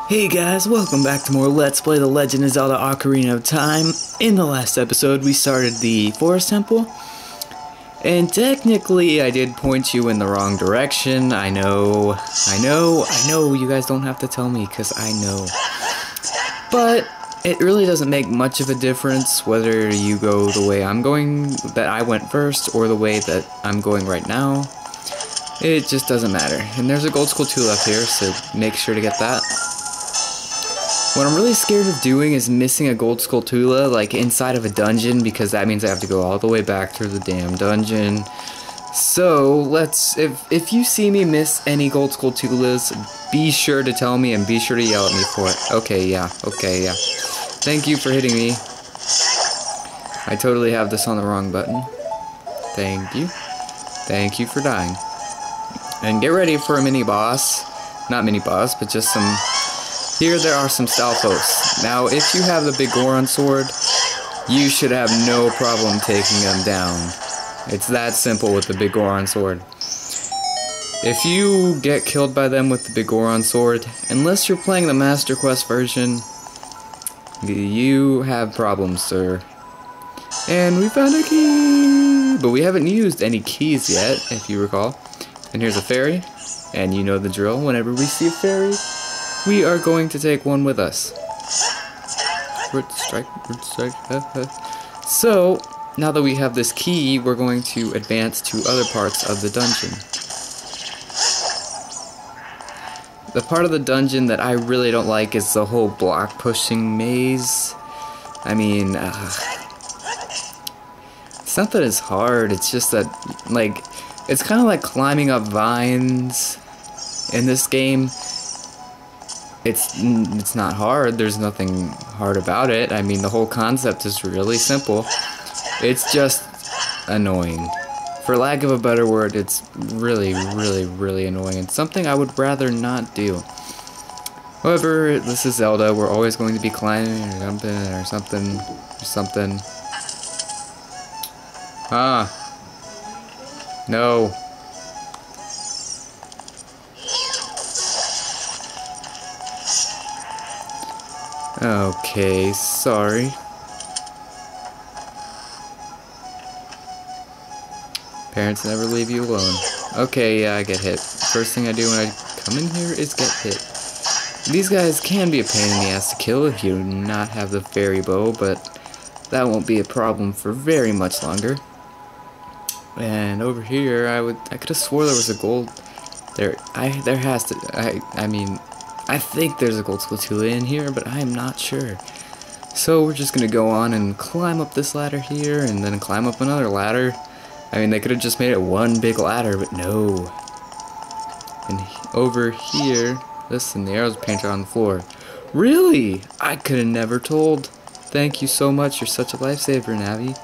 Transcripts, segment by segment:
Hey guys, welcome back to more Let's Play The Legend of Zelda Ocarina of Time. In the last episode, we started the Forest Temple. And technically, I did point you in the wrong direction. I know, you guys don't have to tell me, because I know. But it really doesn't make much of a difference whether you go the way I'm going, that I went first, or the way that I'm going right now. It just doesn't matter. And there's a gold skull tool up here, so make sure to get that. What I'm really scared of doing is missing a gold skulltula, like inside of a dungeon, because that means I have to go all the way back through the damn dungeon. So let's, if you see me miss any gold skulltulas, be sure to tell me and be sure to yell at me for it. Okay, yeah. Thank you for hitting me. I totally have this on the wrong button. Thank you. Thank you for dying. And get ready for a mini boss. Not mini boss, but just some. Here there are some Stalfos. Now, if you have the big Goron sword, you should have no problem taking them down. It's that simple with the big Goron sword. If you get killed by them with the big Goron sword, unless you're playing the Master Quest version, you have problems, sir. And we found a key! But we haven't used any keys yet, if you recall. And here's a fairy, and you know the drill. Whenever we see a fairy, we are going to take one with us. Root strike. So, now that we have this key, we're going to advance to other parts of the dungeon. The part of the dungeon that I really don't like is the whole block pushing maze. I mean, it's not that it's hard, it's just that, like, it's kind of like climbing up vines in this game. It's not hard, there's nothing hard about it. I mean, the whole concept is really simple. It's just annoying. For lack of a better word, it's really annoying. It's something I would rather not do. However, this is Zelda, we're always going to be climbing or something. Ah. No. Okay, sorry. Parents never leave you alone. Okay, yeah, I get hit. First thing I do when I come in here is get hit. These guys can be a pain in the ass to kill if you do not have the fairy bow, but that won't be a problem for very much longer. And over here, I could have swore there was a gold. There has to. I mean. I think there's a gold skulltula in here, but I am not sure. So we're just gonna go on and climb up this ladder here, and then climb up another ladder. I mean, they could have just made it one big ladder, but no. And over here, listen, the arrow's painted on the floor. Really? I could have never told. Thank you so much. You're such a lifesaver, Navi.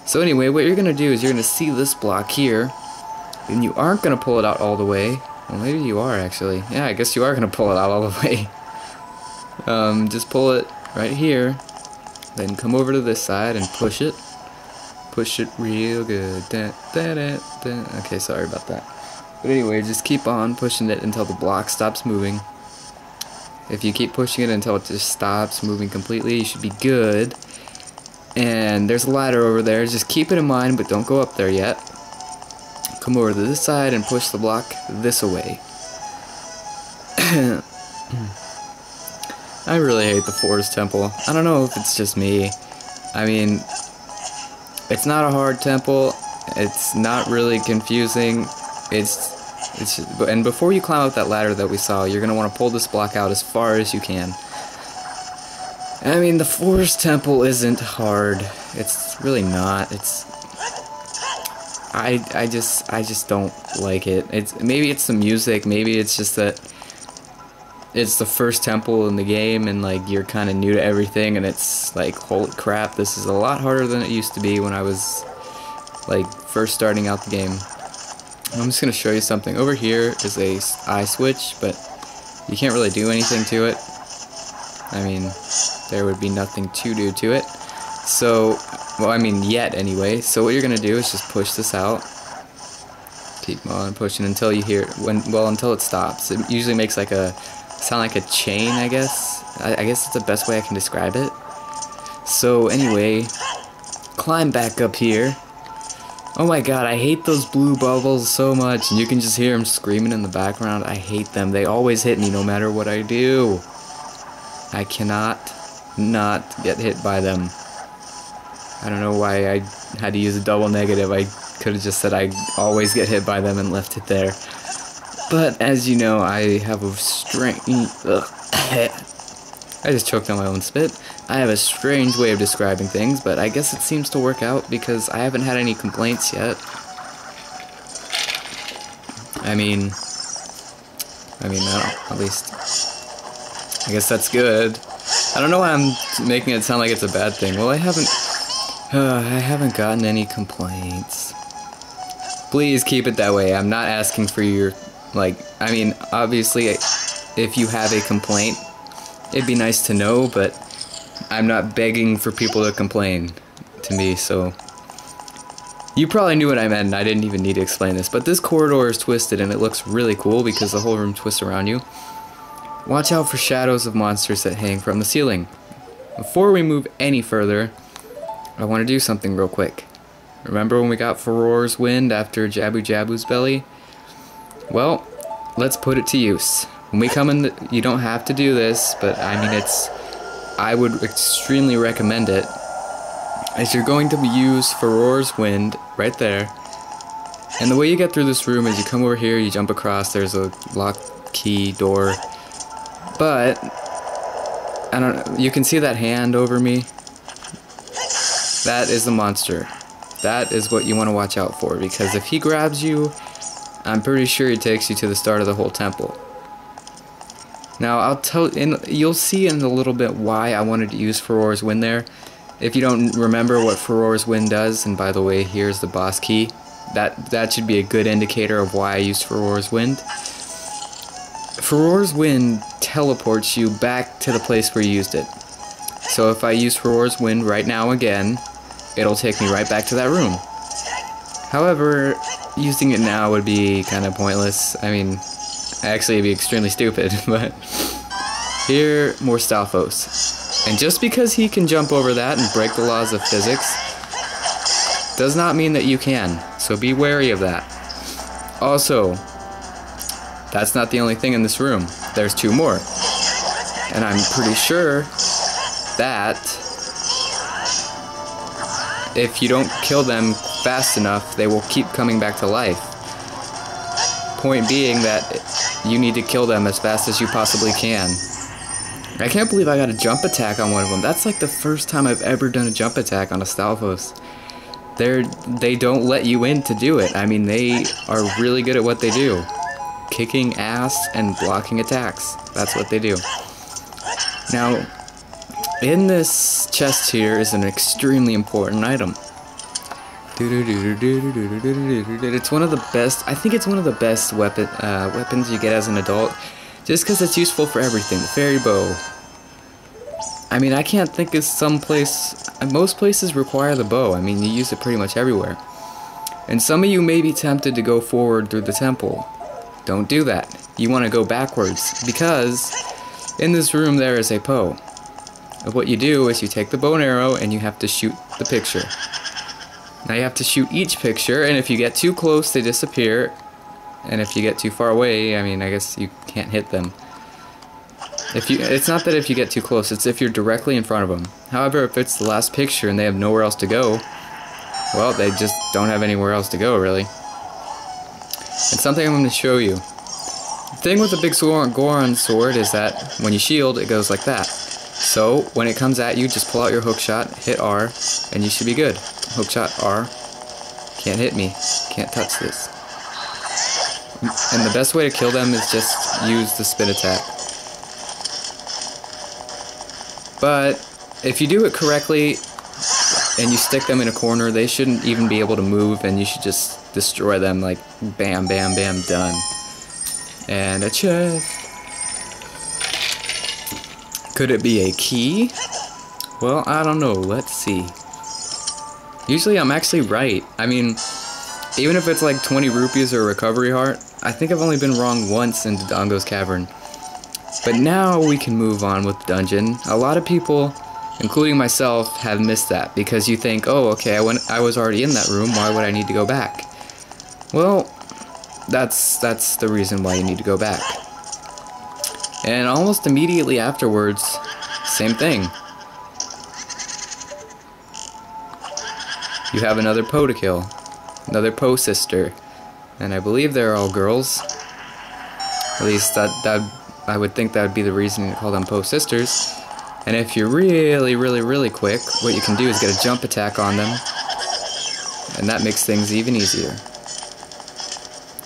So anyway, what you're gonna do is you're gonna see this block here, and you aren't gonna pull it out all the way. Well, maybe you are, actually. Yeah, I guess you are going to pull it out all the way. Just pull it right here. Then come over to this side and push it. Push it real good. Okay, sorry about that. But anyway, just keep on pushing it until the block stops moving. If you keep pushing it until it just stops moving completely, you should be good. And there's a ladder over there. Just keep it in mind, but don't go up there yet. Come over to this side and push the block this away. I really hate the Forest Temple. I don't know if it's just me. I mean, it's not a hard temple. It's not really confusing. And before you climb up that ladder that we saw, you're gonna want to pull this block out as far as you can. I mean, the Forest Temple isn't hard. It's really not. I just don't like it. Maybe it's the music, maybe it's just that it's the first temple in the game and like you're kind of new to everything and it's like, holy crap, this is a lot harder than it used to be when I was like first starting out the game. I'm just gonna show you something. Over here is a eye switch, but you can't really do anything to it. I mean, there would be nothing to do to it. So, well, I mean, yet anyway. So what you're gonna do is just push this out. Keep on pushing until you hear until it stops. It usually makes like a sound like a chain, I guess. I guess it's the best way I can describe it. So anyway, climb back up here. Oh my god, I hate those blue bubbles so much. And you can just hear them screaming in the background. I hate them. They always hit me no matter what I do. I cannot not get hit by them. I don't know why I had to use a double negative. I could have just said I always get hit by them and left it there. But as you know, I have a strange... I just choked on my own spit. I have a strange way of describing things, but I guess it seems to work out because I haven't had any complaints yet. I mean, no, at least, I guess that's good. I don't know why I'm making it sound like it's a bad thing. Well, I haven't gotten any complaints. Please keep it that way. I'm not asking for your, I mean, obviously, if you have a complaint, it'd be nice to know, but I'm not begging for people to complain to me, so... You probably knew what I meant, and I didn't even need to explain this, but this corridor is twisted, and it looks really cool because the whole room twists around you. Watch out for shadows of monsters that hang from the ceiling. Before we move any further, I want to do something real quick. Remember when we got Farore's Wind after Jabu Jabu's belly? Well, let's put it to use. When we come in, you don't have to do this, but I mean, I would extremely recommend it. As you're going to use Farore's Wind right there, and the way you get through this room is you come over here, you jump across, there's a lock key door, but I don't know, you can see that hand over me? That is the monster. That is what you want to watch out for, because if he grabs you, I'm pretty sure he takes you to the start of the whole temple. Now, you'll see in a little bit why I wanted to use Farore's Wind there. If you don't remember what Farore's Wind does, and by the way, here's the boss key, that should be a good indicator of why I used Farore's Wind. Farore's Wind teleports you back to the place where you used it. So if I use Farore's Wind right now again, it'll take me right back to that room. However, using it now would be kind of pointless. I mean... Actually, it'd be extremely stupid, but here, more Stalfos. And just because he can jump over that and break the laws of physics, does not mean that you can, so be wary of that. Also, that's not the only thing in this room. There's two more. And I'm pretty sure that if you don't kill them fast enough, they will keep coming back to life. Point being that you need to kill them as fast as you possibly can. I can't believe I got a jump attack on one of them. That's like the first time I've ever done a jump attack on a Stalfos. They don't let you in to do it. I mean, they are really good at what they do. Kicking ass and blocking attacks. That's what they do. Now, in this chest here is an extremely important item. It's one of the best, I think it's one of the best weapons you get as an adult, just because it's useful for everything. The fairy bow. I mean, I can't think of most places require the bow. I mean, you use it pretty much everywhere. And some of you may be tempted to go forward through the temple. Don't do that. You want to go backwards, because in this room there is a Poe. What you do is you take the bow and arrow and you have to shoot the picture. Now you have to shoot each picture, and if you get too close, they disappear. And if you get too far away, I mean, I guess you can't hit them. It's not that if you get too close, it's if you're directly in front of them. However, if it's the last picture and they have nowhere else to go, well, they just don't have anywhere else to go, really. It's something I'm going to show you. The thing with the big Goron sword is that when you shield, it goes like that. So, when it comes at you, just pull out your hookshot, hit R, and you should be good. Hookshot R. Can't hit me. Can't touch this. And the best way to kill them is just use the spin attack. But if you do it correctly and you stick them in a corner, they shouldn't even be able to move, and you should just destroy them like bam, bam, bam, done. And a chest. Could it be a key? Well, I don't know. Let's see. Usually I'm actually right. I mean, even if it's like 20 rupees or a recovery heart, I think I've only been wrong once in Dodongo's Cavern. But now we can move on with the dungeon. A lot of people, including myself, have missed that because you think, oh, okay, I was already in that room, why would I need to go back? Well, that's the reason why you need to go back. And almost immediately afterwards, same thing. You have another Poe to kill. Another Poe sister. And I believe they're all girls. At least that I would think that would be the reason to call them Poe sisters. And if you're really quick, what you can do is get a jump attack on them. And that makes things even easier.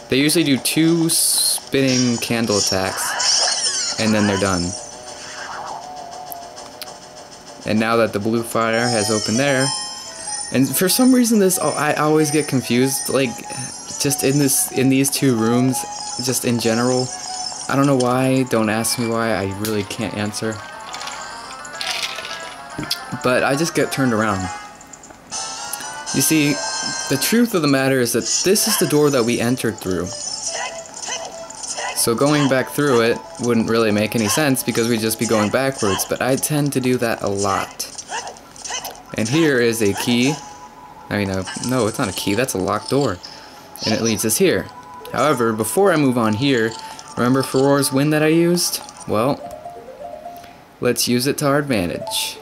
They usually do 2 spinning candle attacks, and then they're done. And now that the blue fire has opened there, and for some reason I always get confused, like, just in these 2 rooms, just in general. I don't know why, don't ask me why, I really can't answer. But I just get turned around. You see, the truth of the matter is that this is the door that we entered through. So going back through it wouldn't really make any sense because we'd just be going backwards, but I tend to do that a lot. And here is a key. I mean, no, it's not a key, that's a locked door. And it leads us here. However, before I move on here, remember Farore's Wind that I used? Well, let's use it to our advantage.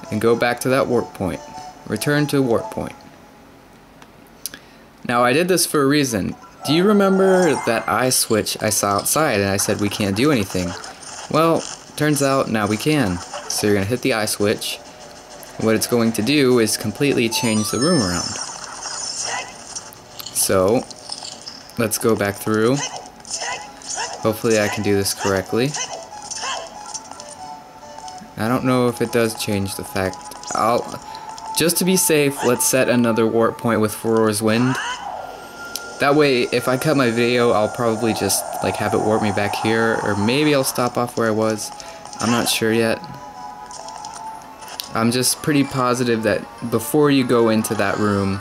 And go back to that warp point. Return to warp point. Now, I did this for a reason. Do you remember that eye switch I saw outside and I said we can't do anything? Well, turns out now we can. So you're going to hit the eye switch. What it's going to do is completely change the room around. So, let's go back through. Hopefully I can do this correctly. I don't know if it does change the fact. Just to be safe, let's set another warp point with Farore's Wind. That way, if I cut my video, I'll probably just like have it warp me back here, or maybe I'll stop off where I was. I'm not sure yet. I'm just pretty positive that before you go into that room,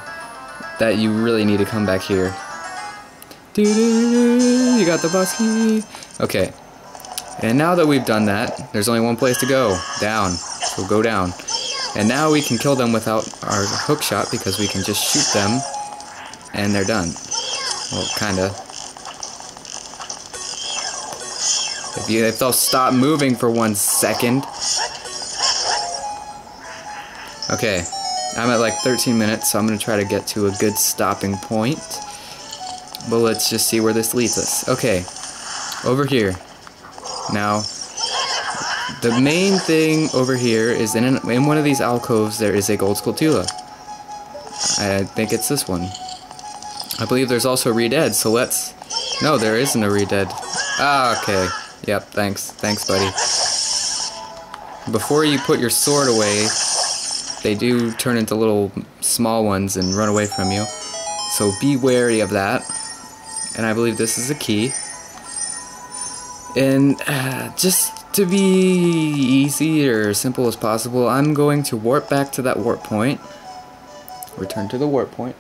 that you really need to come back here. You got the bus key. Okay. And now that we've done that, there's only one place to go. Down. So go down. And now we can kill them without our hook shot because we can just shoot them and they're done. Well, kinda. If they'll stop moving for 1 second. Okay. I'm at like 13 minutes, so I'm gonna try to get to a good stopping point. But let's just see where this leads us. Okay. Over here. Now, the main thing over here is in one of these alcoves there is a gold scutula. I think it's this one. I believe there's also a re-dead, so let's... No, there isn't a re-dead. Ah, okay. Yep, thanks. Thanks, buddy. Before you put your sword away, they do turn into little small ones and run away from you. So be wary of that. And I believe this is a key. And just to be easy or simple as possible, I'm going to warp back to that warp point. Return to the warp point.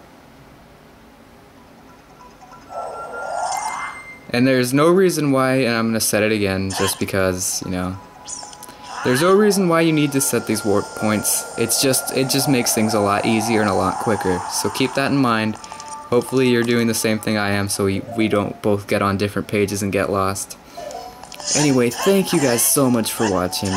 And there's no reason why, and I'm going to set it again just because, you know, there's no reason why you need to set these warp points. It just makes things a lot easier and a lot quicker. So keep that in mind. Hopefully you're doing the same thing I am so we don't both get on different pages and get lost. Anyway, thank you guys so much for watching.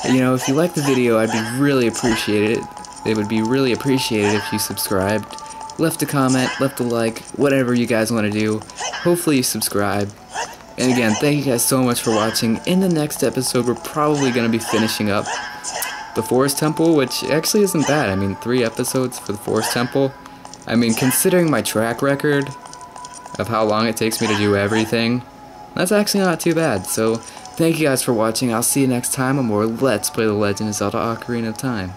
You know, if you liked the video, I'd be really appreciated. It would be really appreciated if you subscribed, left a comment, left a like, whatever you guys want to do. Hopefully you subscribe. And again, thank you guys so much for watching. In the next episode, we're probably going to be finishing up the Forest Temple, which actually isn't bad. I mean, 3 episodes for the Forest Temple. I mean, considering my track record of how long it takes me to do everything, that's actually not too bad. So, thank you guys for watching. I'll see you next time on more Let's Play The Legend of Zelda Ocarina of Time.